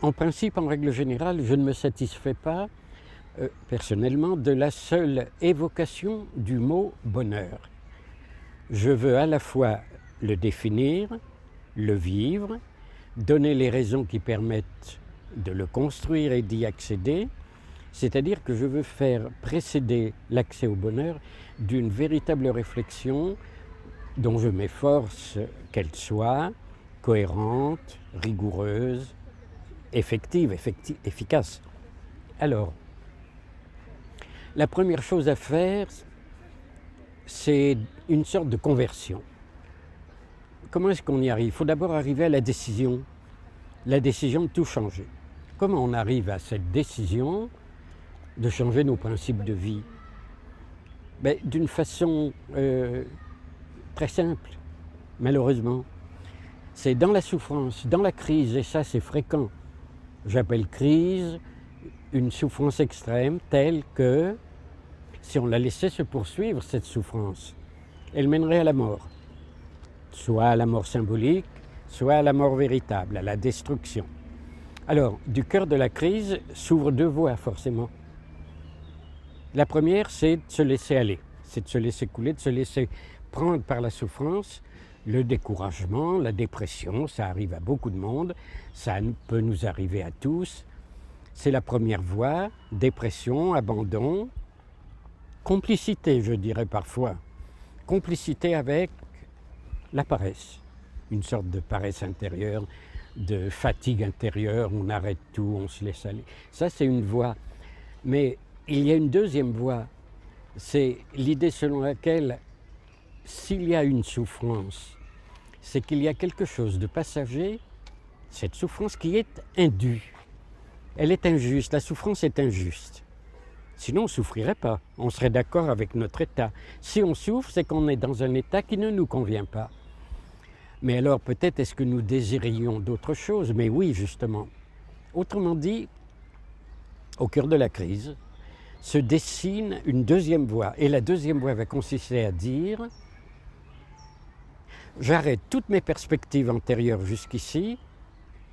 En principe, en règle générale, je ne me satisfais pas, personnellement, de la seule évocation du mot bonheur. Je veux à la fois le définir, le vivre, donner les raisons qui permettent de le construire et d'y accéder, c'est-à-dire que je veux faire précéder l'accès au bonheur d'une véritable réflexion dont je m'efforce qu'elle soit cohérente, rigoureuse, efficace. Alors, la première chose à faire, c'est une sorte de conversion. Comment est-ce qu'on y arrive? Il faut d'abord arriver à la décision de tout changer. Comment on arrive à cette décision de changer nos principes de vie? D'une façon très simple, malheureusement. C'est dans la souffrance, dans la crise, et ça c'est fréquent. J'appelle crise une souffrance extrême telle que, si on la laissait se poursuivre, cette souffrance, elle mènerait à la mort. Soit à la mort symbolique, soit à la mort véritable, à la destruction. Alors, du cœur de la crise s'ouvrent deux voies, forcément. La première, c'est de se laisser aller, c'est de se laisser couler, de se laisser prendre par la souffrance, le découragement, la dépression, ça arrive à beaucoup de monde, ça peut nous arriver à tous. C'est la première voie, dépression, abandon, complicité, je dirais parfois. Complicité avec la paresse, une sorte de paresse intérieure, de fatigue intérieure, on arrête tout, on se laisse aller. Ça, c'est une voie. Mais il y a une deuxième voie, c'est l'idée selon laquelle s'il y a une souffrance, c'est qu'il y a quelque chose de passager, cette souffrance qui est indue. Elle est injuste, la souffrance est injuste. Sinon on ne souffrirait pas, on serait d'accord avec notre état. Si on souffre, c'est qu'on est dans un état qui ne nous convient pas. Mais alors peut-être est-ce que nous désirions d'autres choses? Mais oui, justement. Autrement dit, au cœur de la crise, se dessine une deuxième voie. Et la deuxième voie va consister à dire « J'arrête toutes mes perspectives antérieures jusqu'ici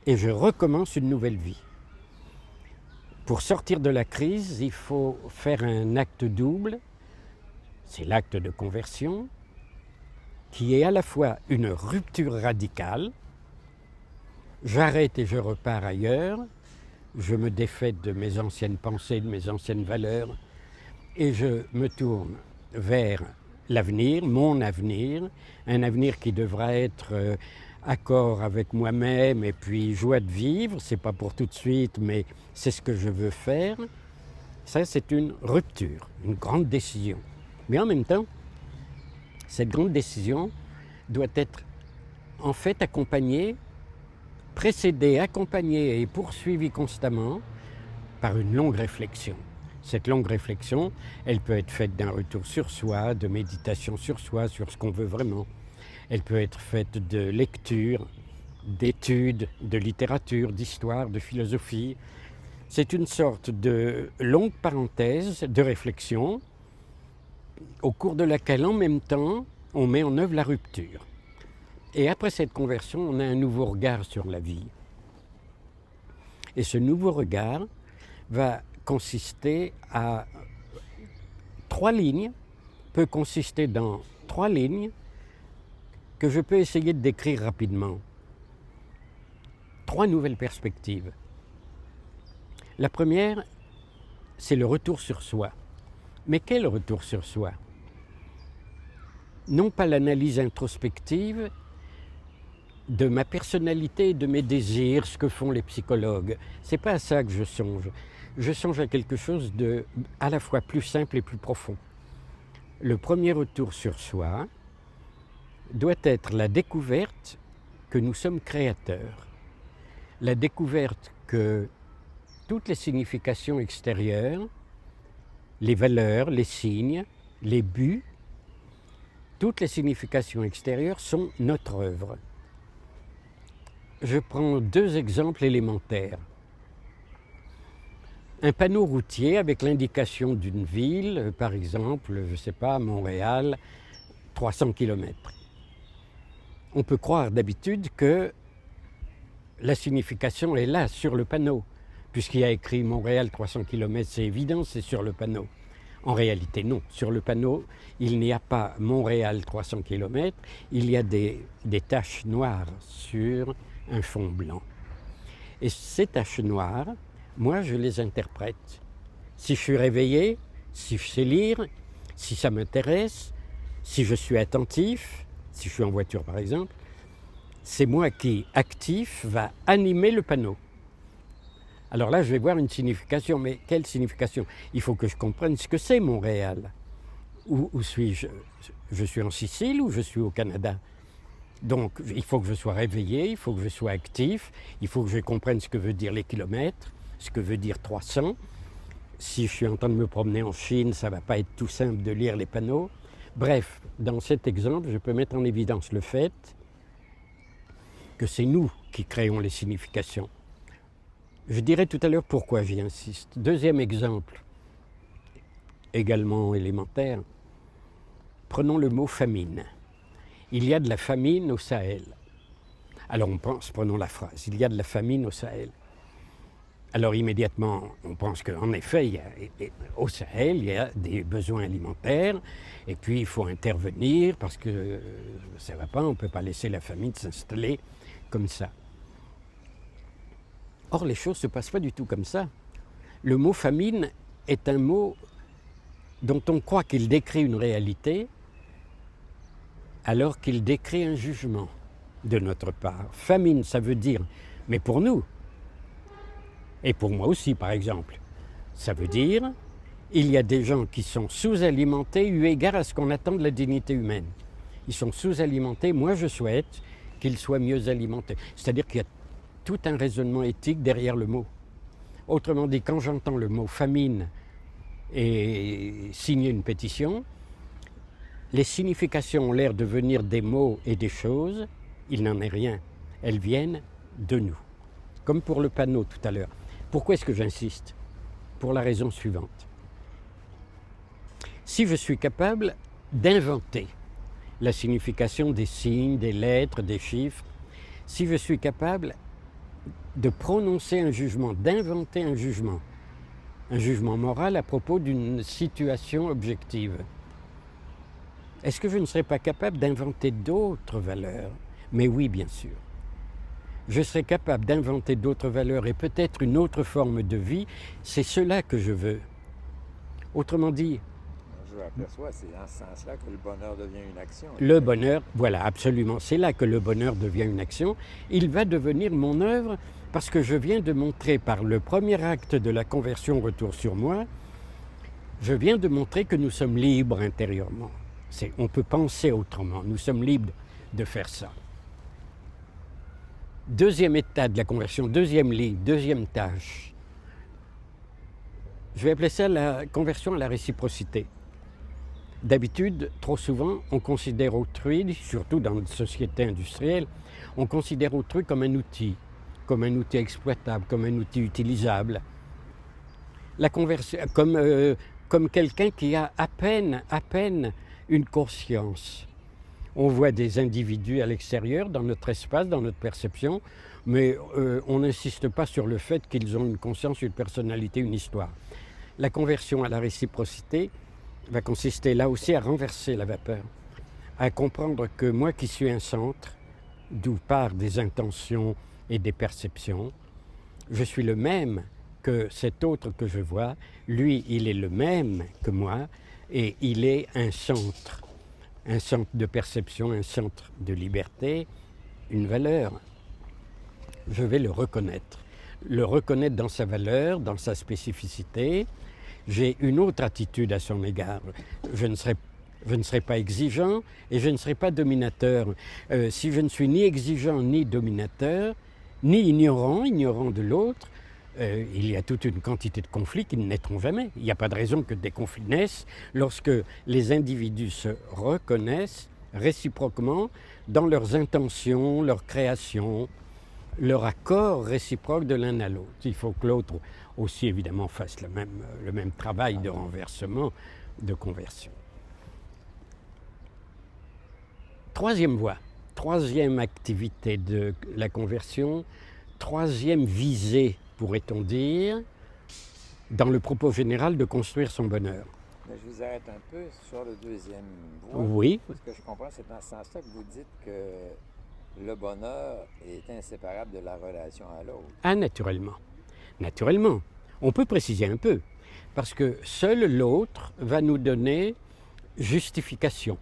et je recommence une nouvelle vie ». Pour sortir de la crise, il faut faire un acte double, c'est l'acte de conversion, qui est à la fois une rupture radicale, j'arrête et je repars ailleurs, je me défais de mes anciennes pensées, de mes anciennes valeurs, et je me tourne vers l'avenir, mon avenir, un avenir qui devra être accord avec moi-même et puis joie de vivre, c'est pas pour tout de suite, mais c'est ce que je veux faire. Ça, c'est une rupture, une grande décision. Mais en même temps, cette grande décision doit être en fait accompagnée, précédée, accompagnée et poursuivie constamment par une longue réflexion. Cette longue réflexion, elle peut être faite d'un retour sur soi, de méditation sur soi, sur ce qu'on veut vraiment. Elle peut être faite de lecture, d'études, de littérature, d'histoire, de philosophie. C'est une sorte de longue parenthèse de réflexion au cours de laquelle, en même temps, on met en œuvre la rupture. Et après cette conversion, on a un nouveau regard sur la vie. Et ce nouveau regard va consister à peut consister dans 3 lignes que je peux essayer de décrire rapidement. 3 nouvelles perspectives. La première, c'est le retour sur soi. Mais quel retour sur soi? Non pas l'analyse introspective de ma personnalité et de mes désirs, ce que font les psychologues. C'est pas à ça que je songe. Je songe à quelque chose de à la fois plus simple et plus profond. Le premier retour sur soi doit être la découverte que nous sommes créateurs. La découverte que toutes les significations extérieures, les valeurs, les signes, les buts, toutes les significations extérieures sont notre œuvre. Je prends 2 exemples élémentaires. Un panneau routier avec l'indication d'une ville, par exemple, je ne sais pas, Montréal, 300 km. On peut croire d'habitude que la signification est là, sur le panneau. Puisqu'il y a écrit Montréal 300 km, c'est évident, c'est sur le panneau. En réalité, non. Sur le panneau, il n'y a pas Montréal 300 km, il y a des taches noires sur un fond blanc. Et ces taches noires, moi, je les interprète. Si je suis réveillé, si je sais lire, si ça m'intéresse, si je suis attentif, si je suis en voiture par exemple, c'est moi qui, actif, va animer le panneau. Alors là, je vais voir une signification, mais quelle signification? Il faut que je comprenne ce que c'est Montréal. Où suis-je? Je suis en Sicile ou je suis au Canada? Donc, il faut que je sois réveillé, il faut que je sois actif, il faut que je comprenne ce que veut dire les kilomètres, ce que veut dire 300. Si je suis en train de me promener en Chine, ça ne va pas être tout simple de lire les panneaux. Bref, dans cet exemple, je peux mettre en évidence le fait que c'est nous qui créons les significations. Je dirai tout à l'heure pourquoi j'y insiste. Deuxième exemple, également élémentaire, prenons le mot famine. Il y a de la famine au Sahel. Alors on pense, prenons la phrase, il y a de la famine au Sahel. Alors immédiatement, on pense qu'en effet, au Sahel, il y a des besoins alimentaires, et puis il faut intervenir parce que ça ne va pas, on ne peut pas laisser la famine s'installer comme ça. Or, les choses ne se passent pas du tout comme ça. Le mot famine est un mot dont on croit qu'il décrit une réalité, alors qu'il décrit un jugement de notre part. Famine, ça veut dire, mais pour nous, et pour moi aussi par exemple, ça veut dire, il y a des gens qui sont sous-alimentés eu égard à ce qu'on attend de la dignité humaine. Ils sont sous-alimentés, moi je souhaite qu'ils soient mieux alimentés. C'est-à-dire qu'il y a tout un raisonnement éthique derrière le mot. Autrement dit, quand j'entends le mot famine et signer une pétition, les significations ont l'air de venir des mots et des choses, il n'en est rien. Elles viennent de nous. Comme pour le panneau tout à l'heure. Pourquoi est-ce que j'insiste? Pour la raison suivante. Si je suis capable d'inventer la signification des signes, des lettres, des chiffres, si je suis capable de prononcer un jugement, d'inventer un jugement moral à propos d'une situation objective, est-ce que je ne serais pas capable d'inventer d'autres valeurs? Mais oui, bien sûr. Je serais capable d'inventer d'autres valeurs et peut-être une autre forme de vie. C'est cela que je veux. Autrement dit, je m'aperçois, c'est dans ce sens-là que le bonheur devient une action. Le bonheur, voilà, absolument. C'est là que le bonheur devient une action. Il va devenir mon œuvre parce que je viens de montrer par le premier acte de la conversion Retour sur moi, je viens de montrer que nous sommes libres intérieurement. On peut penser autrement, nous sommes libres de faire ça. Deuxième état de la conversion, deuxième ligne, deuxième tâche. Je vais appeler ça la conversion à la réciprocité. D'habitude, trop souvent, on considère autrui, surtout dans notre société industrielle, on considère autrui comme un outil exploitable, comme un outil utilisable. La conversion, comme quelqu'un qui a à peine une conscience. On voit des individus à l'extérieur, dans notre espace, dans notre perception, mais on n'insiste pas sur le fait qu'ils ont une conscience, une personnalité, une histoire. La conversion à la réciprocité va consister là aussi à renverser la vapeur, à comprendre que moi qui suis un centre, d'où partent des intentions et des perceptions, je suis le même que cet autre que je vois, lui il est le même que moi et il est un centre de perception, un centre de liberté, une valeur. Je vais le reconnaître dans sa valeur, dans sa spécificité. J'ai une autre attitude à son égard. Je ne serai pas exigeant et je ne serai pas dominateur. Si je ne suis ni exigeant ni dominateur, ni ignorant de l'autre, il y a toute une quantité de conflits qui ne naîtront jamais. Il n'y a pas de raison que des conflits naissent lorsque les individus se reconnaissent réciproquement dans leurs intentions, leurs créations, leur accord réciproque de l'un à l'autre. Il faut que l'autre aussi évidemment fasse le même travail de renversement, de conversion. Troisième voie, troisième activité de la conversion, troisième visée, pourrait-on dire, dans le propos général de construire son bonheur. Mais je vous arrête un peu sur le deuxième voie. Oui, Ce que je comprends, c'est dans ce sens-là que vous dites que le bonheur est inséparable de la relation à l'autre. ah, naturellement. Naturellement. On peut préciser un peu, parce que seul l'autre va nous donner justification.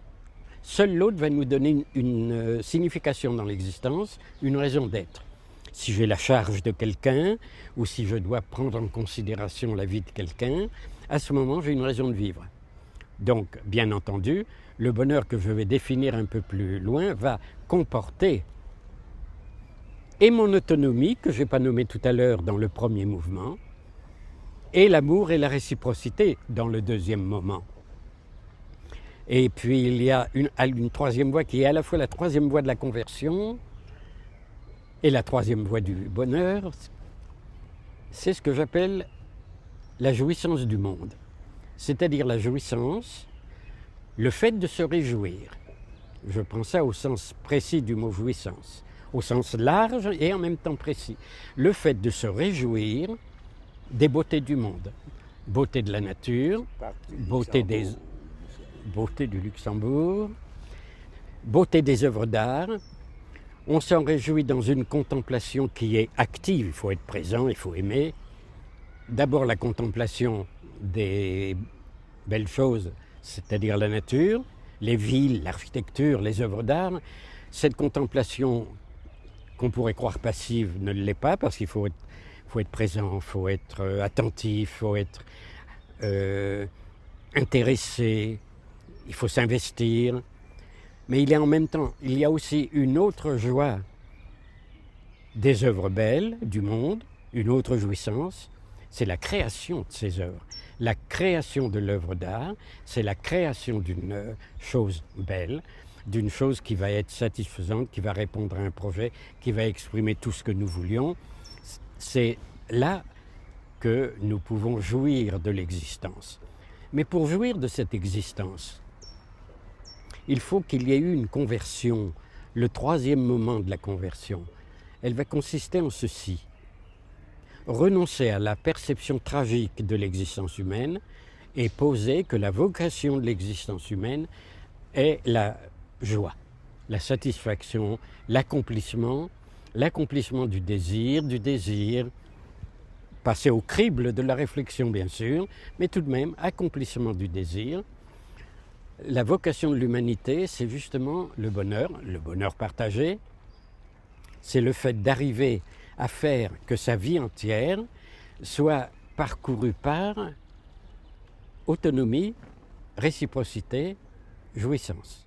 Seul l'autre va nous donner une signification dans l'existence, une raison d'être. Si j'ai la charge de quelqu'un, ou si je dois prendre en considération la vie de quelqu'un, à ce moment, j'ai une raison de vivre. Donc, bien entendu, le bonheur que je vais définir un peu plus loin va comporter et mon autonomie, que je n'ai pas nommée tout à l'heure dans le premier mouvement, et l'amour et la réciprocité dans le deuxième moment. Et puis il y a une troisième voie qui est à la fois la troisième voie de la conversion et la troisième voie du bonheur. C'est ce que j'appelle la jouissance du monde. C'est-à-dire la jouissance, le fait de se réjouir. Je prends ça au sens précis du mot jouissance, au sens large et en même temps précis. Le fait de se réjouir des beautés du monde. Beauté de la nature, beauté du Luxembourg, beauté des œuvres d'art. On s'en réjouit dans une contemplation qui est active, il faut être présent, il faut aimer. D'abord la contemplation des belles choses, c'est-à-dire la nature, les villes, l'architecture, les œuvres d'art. Cette contemplation qu'on pourrait croire passive ne l'est pas, parce qu'il faut être présent, il faut être attentif, il faut être intéressé, il faut s'investir. Mais en même temps, il y a aussi une autre joie des œuvres belles du monde, une autre jouissance, c'est la création de ces œuvres. La création de l'œuvre d'art, c'est la création d'une chose belle, d'une chose qui va être satisfaisante, qui va répondre à un projet, qui va exprimer tout ce que nous voulions. C'est là que nous pouvons jouir de l'existence. Mais pour jouir de cette existence, il faut qu'il y ait eu une conversion, le troisième moment de la conversion. Elle va consister en ceci: renoncer à la perception tragique de l'existence humaine et poser que la vocation de l'existence humaine est la joie, la satisfaction, l'accomplissement du désir, passer au crible de la réflexion bien sûr, mais tout de même accomplissement du désir. La vocation de l'humanité, c'est justement le bonheur partagé, c'est le fait d'arriver à faire que sa vie entière soit parcourue par autonomie, réciprocité, jouissance.